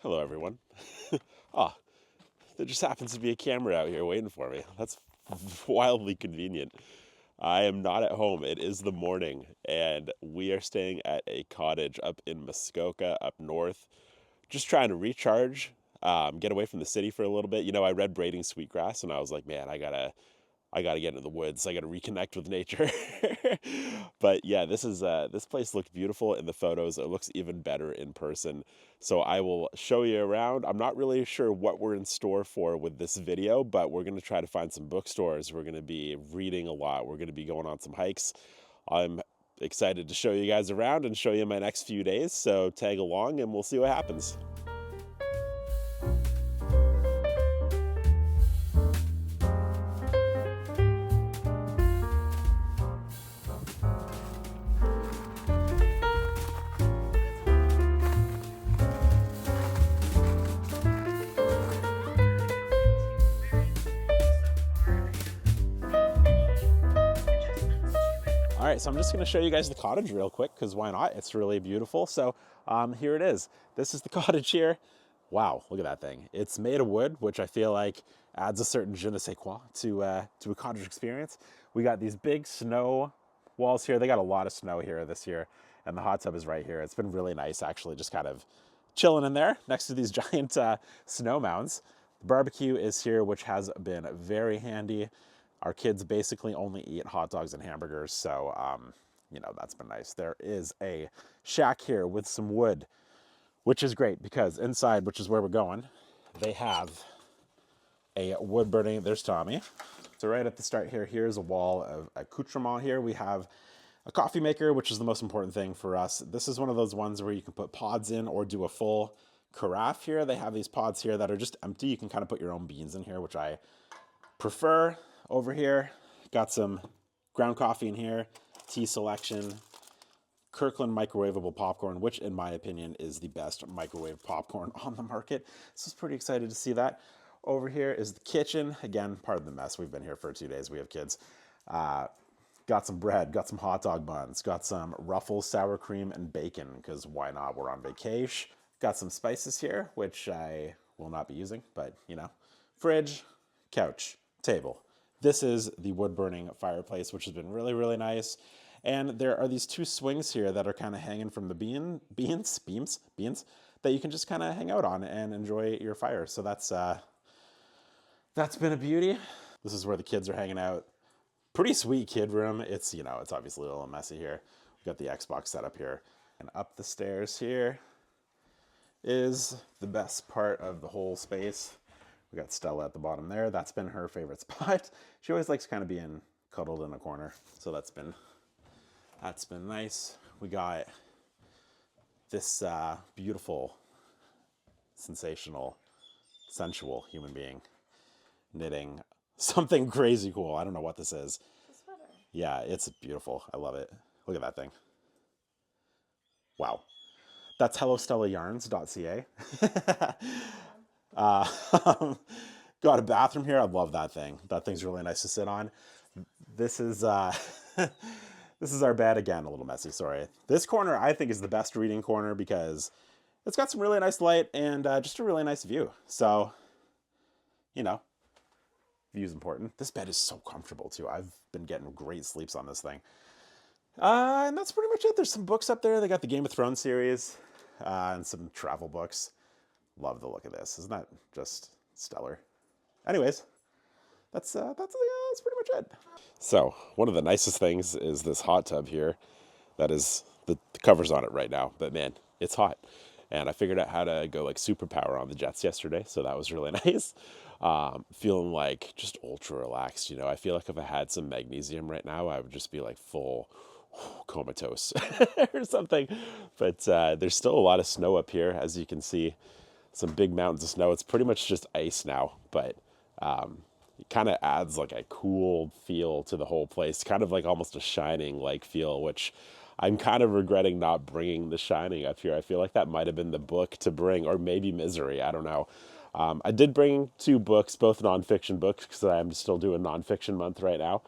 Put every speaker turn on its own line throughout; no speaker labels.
Hello, everyone. Ah, there just happens to be a camera out here waiting for me. That's wildly convenient. I am not at home. It is the morning, and we are staying at a cottage up in Muskoka, up north, just trying to recharge, get away from the city for a little bit. I read Braiding Sweetgrass, and I was like, man, I gotta get into the woods. I gotta reconnect with nature. But yeah, this place looked beautiful in the photos. It looks even better in person. So I will show you around. I'm not really sure what we're in store for with this video, but we're gonna try to find some bookstores. We're gonna be reading a lot. We're gonna be going on some hikes. I'm excited to show you guys around and show you my next few days. So tag along and we'll see what happens. All right, so I'm just going to show you guys the cottage real quick because why not? It's really beautiful. So here it is. This is the cottage here. Wow, look at that thing. It's made of wood, which I feel like adds a certain je ne sais quoi to a cottage experience. We got these big snow walls here. They got a lot of snow here this year, and the hot tub is right here. It's been really nice, actually, just kind of chilling in there next to these giant snow mounds. The barbecue is here, which has been very handy. Our kids basically only eat hot dogs and hamburgers, so, that's been nice. There is a shack here with some wood, which is great because inside, which is where we're going, they have a wood burning. There's Tommy. So right at the start here, here's a wall of accoutrement here. We have a coffee maker, which is the most important thing for us. This is one of those ones where you can put pods in or do a full carafe here. They have these pods here that are just empty. You can kind of put your own beans in here, which I prefer. Over here, got some ground coffee in here, tea selection, Kirkland microwavable popcorn, which in my opinion is the best microwave popcorn on the market. So I was pretty excited to see that. Over here is the kitchen. Again, part of the mess. We've been here for 2 days. We have kids. Got some bread, got some hot dog buns, got some Ruffles sour cream and bacon, because why not? We're on vacation. Got some spices here, which I will not be using, but fridge, couch, table. This is the wood burning fireplace, which has been really, really nice. And there are these two swings here that are kind of hanging from the beams that you can just kind of hang out on and enjoy your fire. So that's been a beauty. This is where the kids are hanging out. Pretty sweet kid room. It's it's obviously a little messy here. We got the Xbox set up here, and up the stairs here is the best part of the whole space. We got Stella at the bottom there. That's been her favorite spot. She always likes kind of being cuddled in a corner. So that's been nice. We got this beautiful, sensational, sensual human being knitting something crazy cool. I don't know what this is.
It's a sweater.
Yeah, it's beautiful. I love it. Look at that thing. Wow. That's hellostellayarns.ca. Got a bathroom here. I love that thing. That thing's really nice to sit on. This is this is our bed again. A little messy. Sorry. This corner I think is the best reading corner because it's got some really nice light and just a really nice view. So, view's important. This bed is so comfortable too. I've been getting great sleeps on this thing. And that's pretty much it. There's some books up there. They got the Game of Thrones series and some travel books. Love the look of this. Isn't that just stellar? Anyways, that's pretty much it. So one of the nicest things is this hot tub here. That is the cover's on it right now, but man, it's hot. And I figured out how to go like superpower on the jets yesterday, so that was really nice. Feeling like just ultra relaxed. I feel like if I had some magnesium right now, I would just be like full comatose or something. But there's still a lot of snow up here, as you can see. Some big mountains of snow. It's pretty much just ice now, but it kind of adds like a cool feel to the whole place, kind of like almost a Shining like feel, which I'm kind of regretting not bringing The Shining up here. I feel like that might have been the book to bring, or maybe Misery. I don't know. I did bring two books, both nonfiction books, because I'm still doing nonfiction month right now.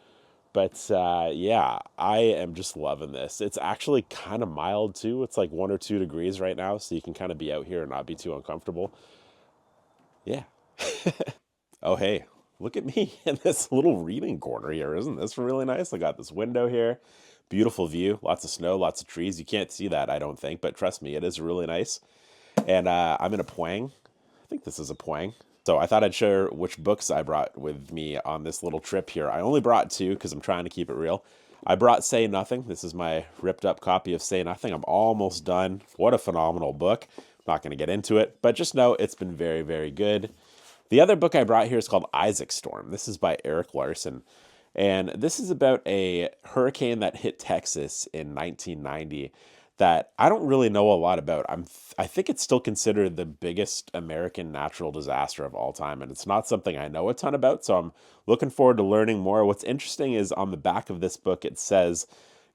But yeah, I am just loving this. It's actually kind of mild too. It's like 1 or 2 degrees right now, so you can kind of be out here and not be too uncomfortable. Yeah. Oh, hey, look at me in this little reading corner here. Isn't this really nice? I got this window here. Beautiful view. Lots of snow, lots of trees. You can't see that, I don't think, but trust me, it is really nice. And I'm in a Poang. I think this is a Poang. So I thought I'd share which books I brought with me on this little trip here. I only brought 2 because I'm trying to keep it real. I brought Say Nothing. This is my ripped up copy of Say Nothing. I'm almost done. What a phenomenal book. I'm not going to get into it, but just know it's been very, very good. The other book I brought here is called Isaac Storm. This is by Eric Larson. And this is about a hurricane that hit Texas in 1990 that I don't really know a lot about. I think it's still considered the biggest American natural disaster of all time, and it's not something I know a ton about, so I'm looking forward to learning more. What's interesting is on the back of this book, it says,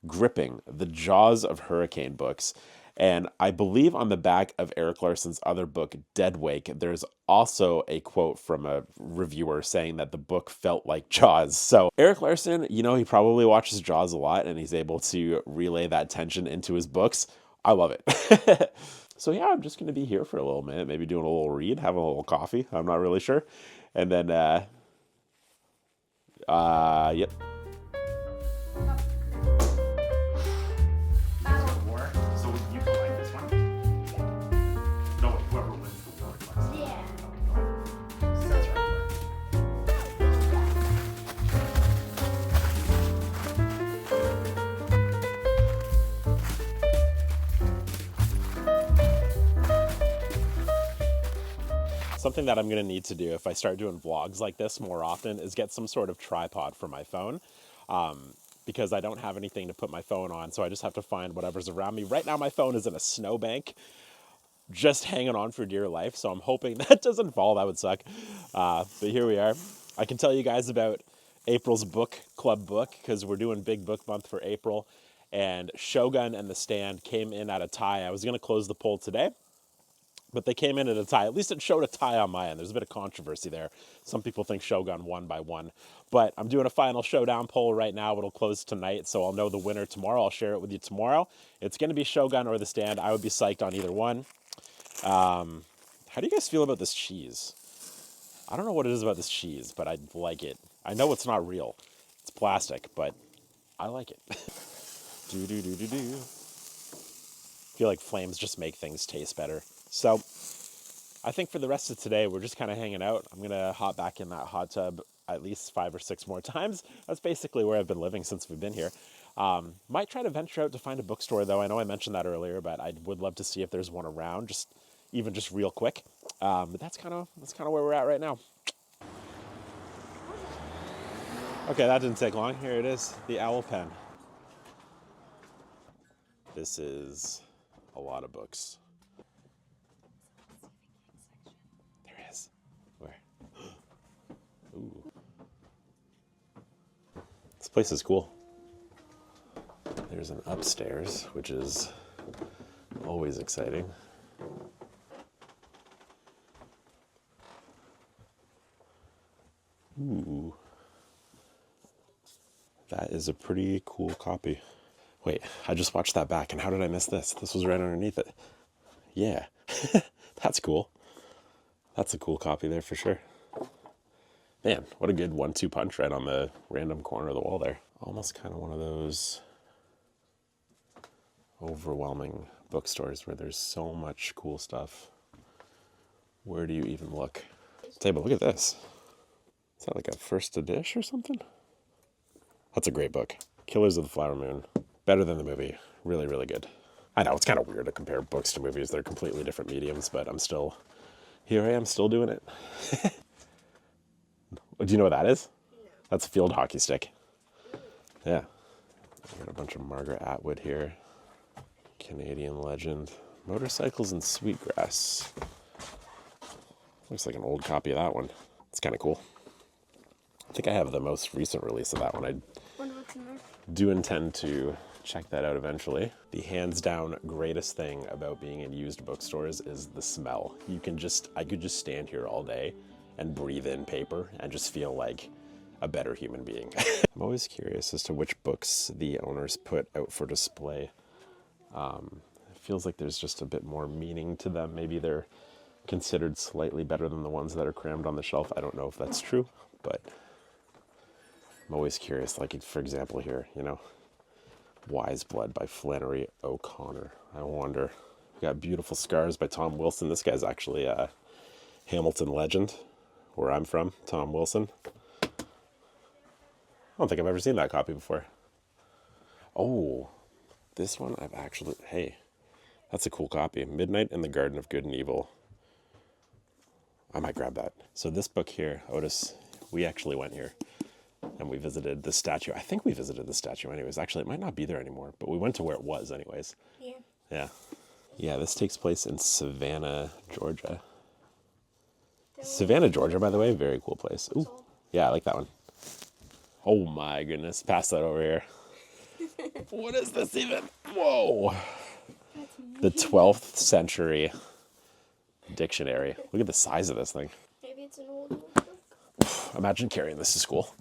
Gripping, the Jaws of Hurricane Books. And I believe on the back of Eric Larson's other book, Dead Wake, there's also a quote from a reviewer saying that the book felt like Jaws. So Eric Larson, you know, he probably watches Jaws a lot and he's able to relay that tension into his books. I love it. So yeah, I'm just going to be here for a little minute, maybe doing a little read, having a little coffee. I'm not really sure. And then, yep. Something that I'm going to need to do if I start doing vlogs like this more often is get some sort of tripod for my phone, because I don't have anything to put my phone on, so I just have to find whatever's around me. Right now my phone is in a snowbank, just hanging on for dear life, so I'm hoping that doesn't fall. That would suck. But here we are. I can tell you guys about April's book club book, because we're doing big book month for April, and Shogun and The Stand came in at a tie. I was going to close the poll today, but they came in at a tie. At least it showed a tie on my end. There's a bit of controversy there. Some people think Shogun won by 1. But I'm doing a final showdown poll right now. It'll close tonight, so I'll know the winner tomorrow. I'll share it with you tomorrow. It's going to be Shogun or The Stand. I would be psyched on either one. How do you guys feel about this cheese? I don't know what it is about this cheese, but I like it. I know it's not real. It's plastic, but I like it. Do-do-do-do-do. I feel like flames just make things taste better. So I think for the rest of today, we're just kind of hanging out. I'm going to hop back in that hot tub at least 5 or 6 more times. That's basically where I've been living since we've been here. Might try to venture out to find a bookstore, though. I know I mentioned that earlier, but I would love to see if there's one around, even just real quick. But that's kind of where we're at right now. Okay, that didn't take long. Here it is, the owl pen. This is a lot of books. Where? Ooh. This place is cool. There's an upstairs, which is always exciting. Ooh. That is a pretty cool copy. Wait, I just watched that back, and how did I miss this? This was right underneath it. Yeah, that's cool. That's a cool copy there for sure. Man, what a good 1-2 punch right on the random corner of the wall there. Almost kind of one of those overwhelming bookstores where there's so much cool stuff. Where do you even look? Hey, but look at this. Is that like a first edition or something? That's a great book. Killers of the Flower Moon. Better than the movie. Really, really good. I know, it's kind of weird to compare books to movies. They're completely different mediums, but here I am still doing it. Do you know what that is? No. That's a field hockey stick. Yeah. I got a bunch of Margaret Atwood here. Canadian legend. Motorcycles and Sweetgrass. Looks like an old copy of that one. It's kind of cool. I think I have the most recent release of that one. I do intend to check that out eventually. The hands down greatest thing about being in used bookstores is the smell. I could just stand here all day and breathe in paper and just feel like a better human being. I'm always curious as to which books the owners put out for display. It feels like there's just a bit more meaning to them. Maybe they're considered slightly better than the ones that are crammed on the shelf. I don't know if that's true, but I'm always curious. Like, for example here, you know, Wise Blood by Flannery O'Connor. I wonder. We got Beautiful Scars by Tom Wilson. This guy's actually a Hamilton legend, where I'm from, Tom Wilson. I don't think I've ever seen that copy before. Oh, this one I've actually, hey, that's a cool copy. Midnight in the Garden of Good and Evil. I might grab that. So this book here, Otis, we actually went here and we visited the statue. I think we visited the statue anyways. Actually, it might not be there anymore, but we went to where it was anyways.
Yeah.
Yeah. Yeah, this takes place in Savannah, Georgia. Savannah, Georgia, by the way, very cool place. Ooh, yeah, I like that one. Oh my goodness, pass that over here. What is this even? Whoa. The 12th century dictionary. Look at the size of this thing.
Maybe it's an old book.
Imagine carrying this to school.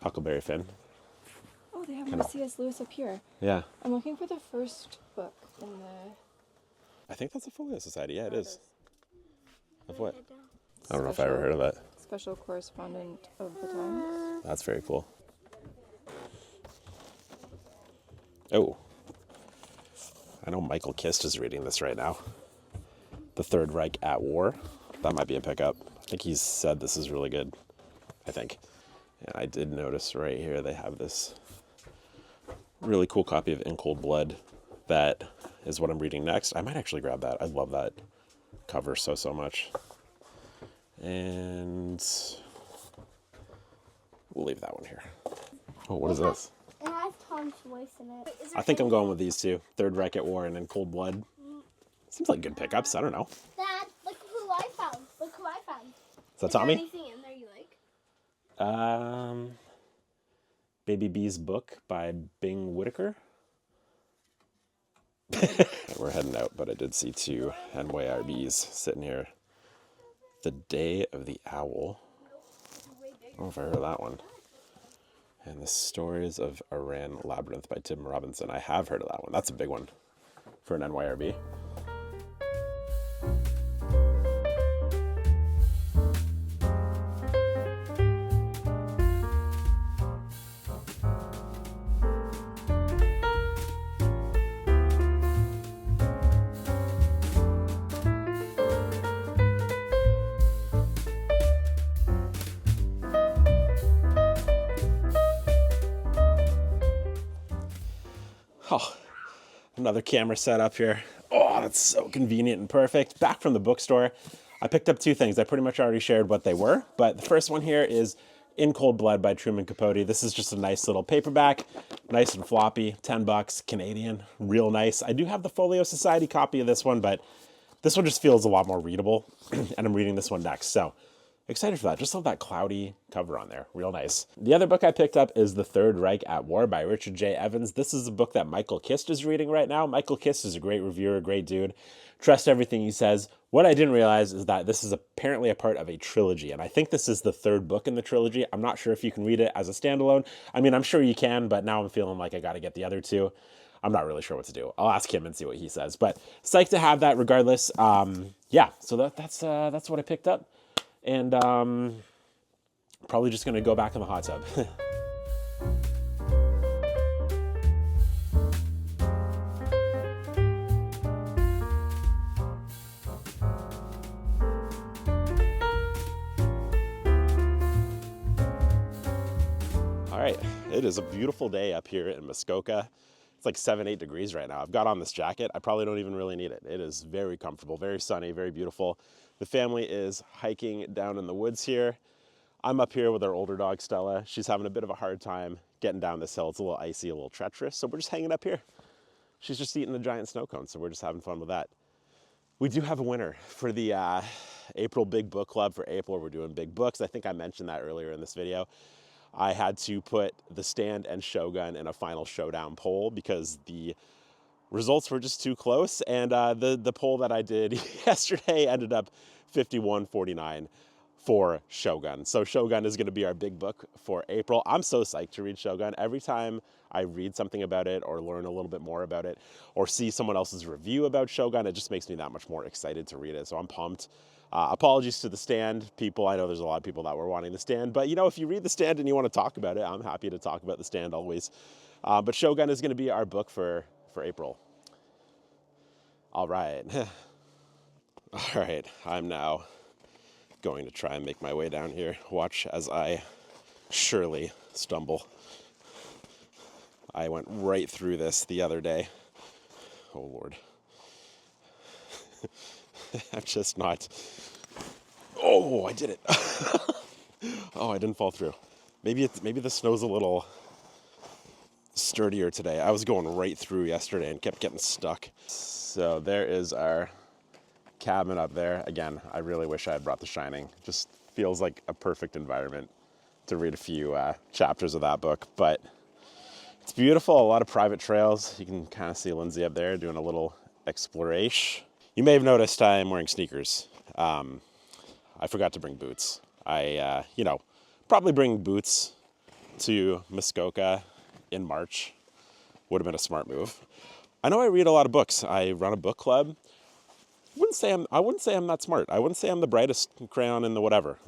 Huckleberry Finn.
Oh, they have more C.S. Lewis up here.
Yeah.
I'm looking for the first book in the...
I think that's a Folio Society. Yeah, it is. Of what?
Head down.
I don't know if I ever heard of that.
Special Correspondent of the Times.
That's very cool. Oh. I know Michael Kist is reading this right now. The Third Reich at War. That might be a pickup. I think he's said this is really good. I think. And I did notice right here they have this really cool copy of In Cold Blood. That is what I'm reading next. I might actually grab that. I love that cover so much. And we'll leave that one here. Oh, what is this?
It has Tom's voice in it.
I think I'm going with these two. Third Reich at War and In Cold Blood. Seems like good pickups. I don't know.
Dad, look who I found. Look who I found.
Is that
Is there
Tommy?
anything in there you like?
Baby B's Book by Bing Whitaker. We're heading out, but I did see two NYRBs sitting here. The Day of the Owl. I don't know if I heard of that one. And The Stories of Aran Labyrinth by Tim Robinson. I have heard of that one. That's a big one for an NYRB. Oh, another camera set up here. Oh, that's so convenient and perfect. Back from the bookstore, I picked up two things. I pretty much already shared what they were, but the first one here is In Cold Blood by Truman Capote. This is just a nice little paperback, nice and floppy, 10 bucks, Canadian, real nice. I do have the Folio Society copy of this one, but this one just feels a lot more readable, and I'm reading this one next, so excited for that. Just love that cloudy cover on there. Real nice. The other book I picked up is The Third Reich at War by Richard J. Evans. This is a book that Michael Kist is reading right now. Michael Kist is a great reviewer, great dude. Trust everything he says. What I didn't realize is that this is apparently a part of a trilogy, and I think this is the third book in the trilogy. I'm not sure if you can read it as a standalone. I mean, I'm sure you can, but now I'm feeling like I got to get the other two. I'm not really sure what to do. I'll ask him and see what he says, but psyched to have that regardless. Yeah, so that's what I picked up. And probably just going to go back in the hot tub. All right, it is a beautiful day up here in Muskoka. It's like 7-8 degrees right now. I've got on this jacket. I probably don't even really need it. It is very comfortable, very sunny, very beautiful. The family is hiking down in the woods here. I'm up here with our older dog, Stella. She's having a bit of a hard time getting down this hill. It's a little icy, a little treacherous, so we're just hanging up here. She's just eating a giant snow cone, so we're just having fun with that. We do have a winner for the April Big Book Club for April. We're doing big books. I think I mentioned that earlier in this video. I had to put The Stand and Shogun in a final showdown poll because the results were just too close, and the poll that I did yesterday ended up 51-49 for Shogun. So Shogun is going to be our big book for April. I'm so psyched to read Shogun. Every time I read something about it or learn a little bit more about it or see someone else's review about Shogun, it just makes me that much more excited to read it. So I'm pumped. Apologies to the Stand people. I know there's a lot of people that were wanting the Stand, but you know, if you read the Stand and you want to talk about it, I'm happy to talk about the Stand always. But Shogun is going to be our book for April. All right. All right. I'm now going to try and make my way down here. Watch as I surely stumble. I went right through this the other day. Oh, Lord. I'm just not... Oh, I did it. Oh, I didn't fall through. Maybe the snow's a little sturdier today. I was going right through yesterday and kept getting stuck. So there is our cabin up there. Again, I really wish I had brought The Shining. Just feels like a perfect environment to read a few chapters of that book. But it's beautiful, a lot of private trails. You can kind of see Lindsay up there doing a little exploration. You may have noticed I'm wearing sneakers. I forgot to bring boots. Probably bring boots to Muskoka in March would have been a smart move. I know I read a lot of books. I run a book club. I wouldn't say I'm that smart. I wouldn't say I'm the brightest crayon in the whatever.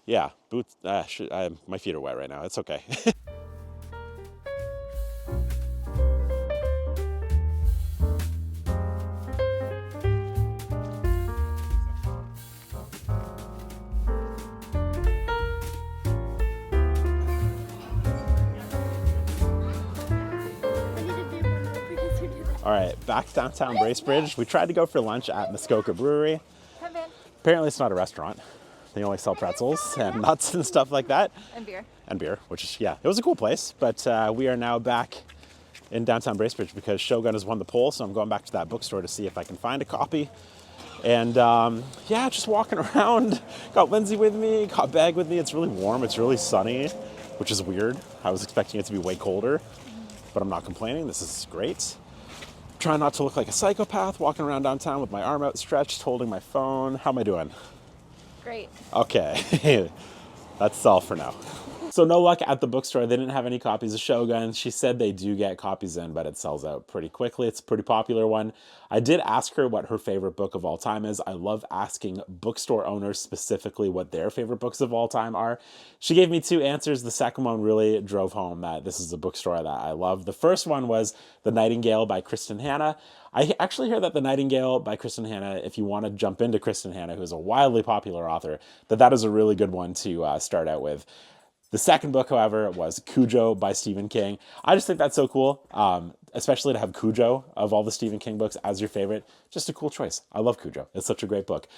Yeah, boots. My feet are wet right now. It's okay. All right, back downtown Bracebridge. We tried to go for lunch at Muskoka Brewery. Apparently it's not a restaurant. They only sell pretzels and nuts and stuff like that.
And beer.
And beer, which is, yeah, it was a cool place. But we are now back in downtown Bracebridge because Shogun has won the poll. So I'm going back to that bookstore to see if I can find a copy. And yeah, just walking around. Got Lindsay with me, got Bag with me. It's really warm, it's really sunny, which is weird. I was expecting it to be way colder, but I'm not complaining. This is great. Trying not to look like a psychopath, walking around downtown with my arm outstretched, holding my phone. How am I doing?
Great.
Okay, that's all for now. So no luck at the bookstore. They didn't have any copies of Shogun. She said they do get copies in, but it sells out pretty quickly. It's a pretty popular one. I did ask her what her favorite book of all time is. I love asking bookstore owners specifically what their favorite books of all time are. She gave me two answers. The second one really drove home that this is a bookstore that I love. The first one was The Nightingale by Kristen Hanna. I actually hear that The Nightingale by Kristen Hanna, if you want to jump into Kristen Hanna, who's a wildly popular author, that is a really good one to start out with. The second book, however, was Cujo by Stephen King. I just think that's so cool, especially to have Cujo of all the Stephen King books as your favorite. Just a cool choice. I love Cujo. It's such a great book.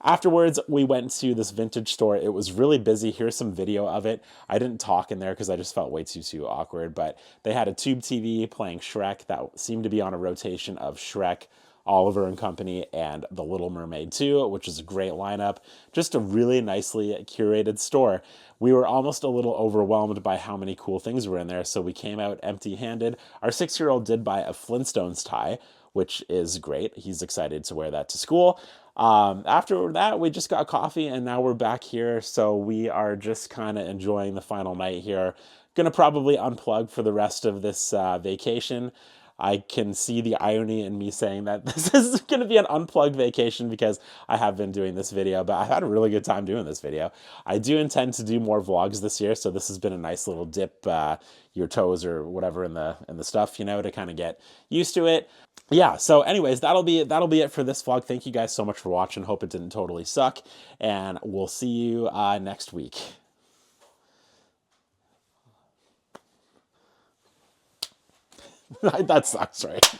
Afterwards, we went to this vintage store. It was really busy. Here's some video of it. I didn't talk in there because I just felt way too awkward, but they had a tube TV playing Shrek that seemed to be on a rotation of Shrek, Oliver and Company, and The Little Mermaid 2, which is a great lineup. Just a really nicely curated store. We were almost a little overwhelmed by how many cool things were in there, so we came out empty-handed. Our 6-year-old did buy a Flintstones tie, which is great. He's excited to wear that to school. After that, we just got coffee, and now we're back here, so we are just kind of enjoying the final night here. Gonna probably unplug for the rest of this vacation. I can see the irony in me saying that this is going to be an unplugged vacation because I have been doing this video, but I've had a really good time doing this video. I do intend to do more vlogs this year, so this has been a nice little dip your toes or whatever in the stuff, you know, to kind of get used to it. Yeah, so anyways, that'll be it for this vlog. Thank you guys so much for watching. Hope it didn't totally suck, and we'll see you next week. That sucks, right?